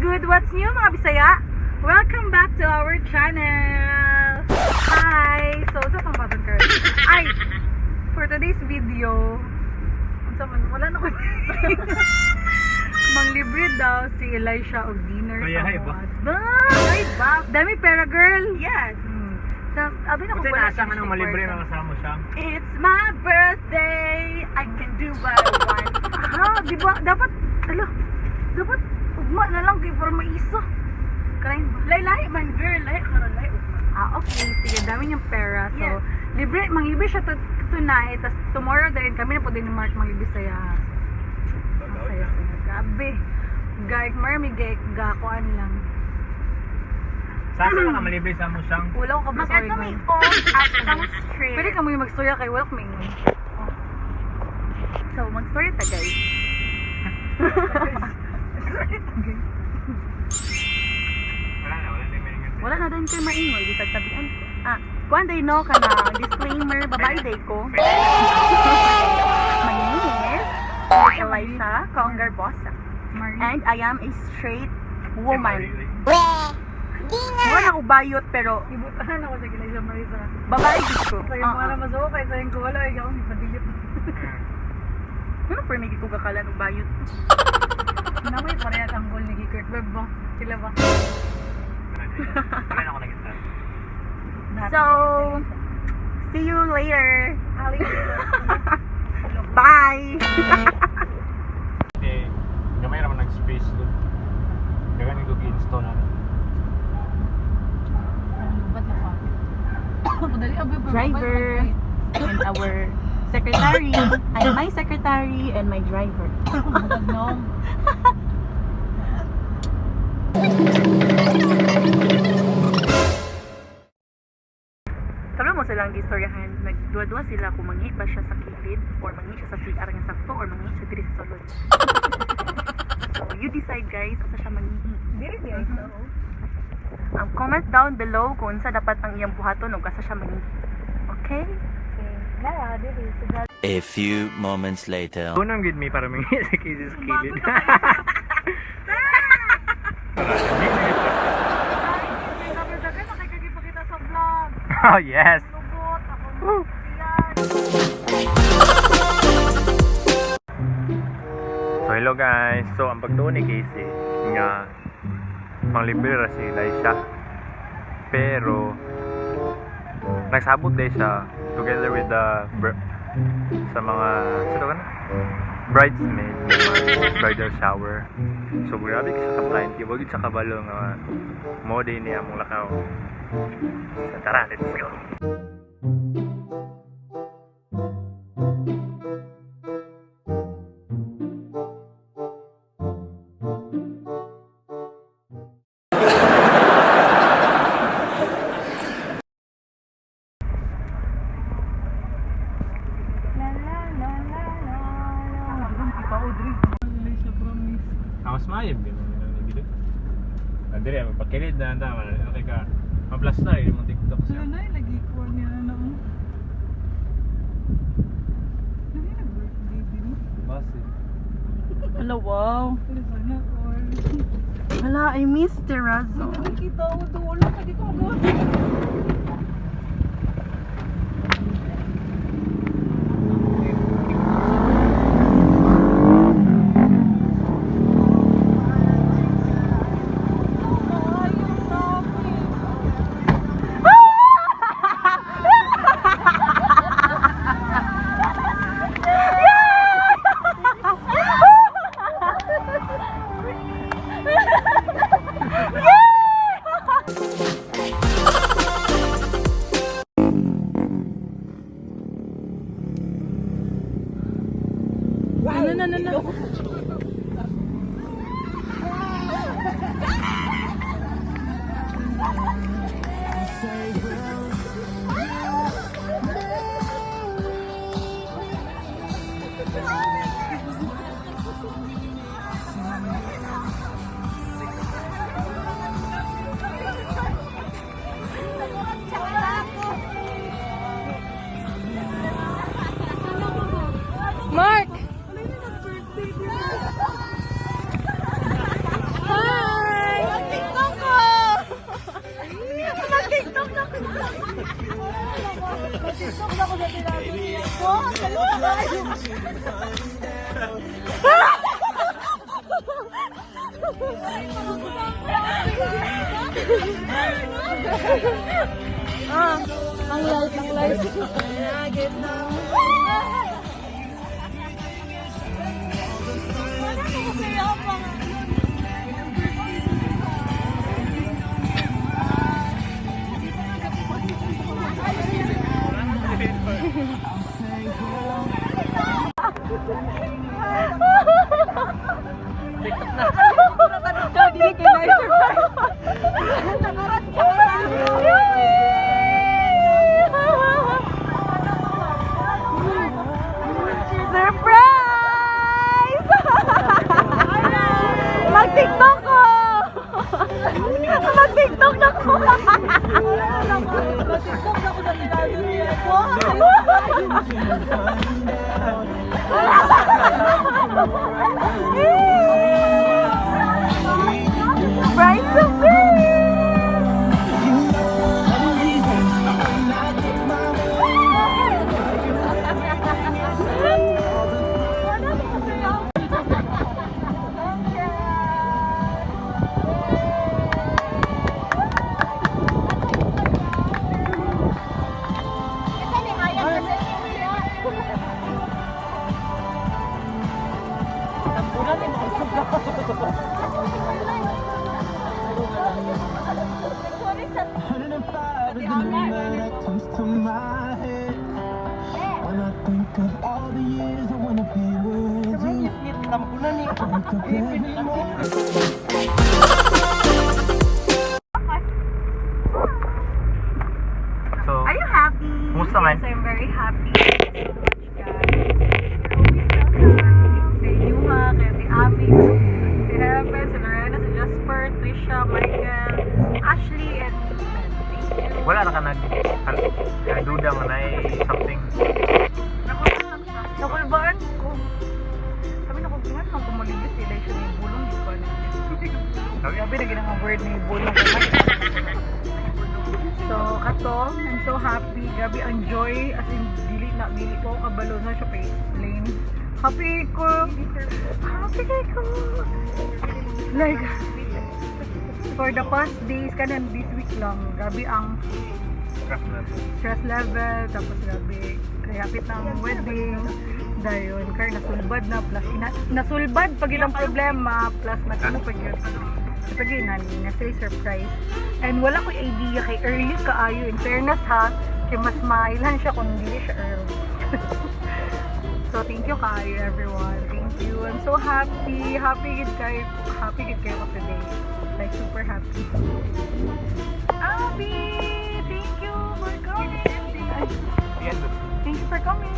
good? What's new mga Bisaya? Welcome back to our channel! Hi! So, sa pang button girl. Ay! For today's video, wala na ko. Manglibre daw si Elisha og dinner Kaya, sa hi, ba? Hi, ba? Dami pera, girl! Yes. Abi na ko Kasi wala nasa nga nung malibre na kasama siya. It's my birthday. I can do what I want. Ah, di ba? Dapat ugma na lang kay para maisa. Karain ba? Laylay man girl, lay karon lay. Ah, okay. Sige, dami niyang pera. So, Yes. manglibre siya tonight. Tapos tomorrow din, kami na po din ni Mark manglibre saya. Saya. Gabi. Gaik, marami gakuan lang. Sasa ka malibre sa mo siyang. Wala ko kabasa. Maganda may all at kang straight. Pwede ka mo yung magstoya kay wala ko maingon. So, mag-story ta guys. Wala na may nga. Wala na din kayo maingon, di tagtabian ko. Kuan day no ka na disclaimer, babay day ko. My name is Elisha Congarbosa. And I am a straight woman. Wala ako bayot pero Ibutahan ako sa kilay sa Marisa. babae dito. Sa yung mga namazokay, sa yung kuwala, ikaw ang ipadiyot. Ano pa may ko kakalan og bayot? Namay pareha ang goal ni Kurt Webb ba? Sila ba? Wala na ako nag-start. So, see you later. Alligator. Bye. Hindi, gamay naman nag-space doon. Kaya nang install na. Ba't na pa? Madali abay pa. Driver and our secretary. I'm my secretary and my driver. No. Sabi mo silang gistoryahan, nagdua-dua sila kung mangi ba siya sa kilid or mangi siya sa CR nga sakto or mangi siya diri sa sulod. So, you decide guys, asa siya mangi. Diri di ay so. Comment down below kung sa dapat ang iyang buhaton ug asa siya mangi. Okay? Okay. Nara, diri. A few moments later. Unang gid mi para mangi sa kisis kilid. Oh yes. So hello guys. So ang pagtuon ni Casey nga manglibre ra si Elisha. Pero nagsabot din siya together with the sa mga bridesmaid bridal shower. So grabe kasi sa blind kay wag sa kabalo nga mo din niya among lakaw. So tara, let's go. Mas mayab din ang video. Dire magpakilid na anda man okay ka. Maplastar yung TikTok siya. Ano na lagi ko niya na ako. Ano na birthday din? Basi. Hello, wow. Sana or Hala, I miss Terrazzo. nakikita ko doon lang hindi ko magawa. Ang light. Surprise! Mag-TikTok ko! Mag-TikTok na ko! Bright to be! Comes to my head when I think of all the years I wanna be with you. Wake up every morning. So, Are you happy? Kumusta man? Yes, I'm very happy. Thank you so much, guys. Kay Yuma, kay Ate Abby, si Hebe, si Lorena, si Jasper, Trisha, Michael, Ashley, and thank you. wala na ka nagduda man ay something. Nakulbaan ko. Sabi na ko, gingan lang kumaligis sila siya ni bulong, di ko Sabi, Sabi na ginang word ni bulong. So, kato, I'm so happy. Grabe, enjoy. As in, dili ko kabalo na siya pa-explain. Happy ko. Like, for the past days, kanan this week lang, grabe ang stress level, tapos grabe, kayapit ng wedding, dayon, kaya nasulbad na, plus nasulbad pag ilang problema, plus nagano pag yun, pag yun, na-say surprise. And wala ko idea kay early kaayo, in fairness ha, kay mas mailan siya kung hindi siya early. So thank you kaayo everyone, thank you. I'm so happy gid kayo ko today. Like super happy. Abby, thank you for coming. Thank you for coming.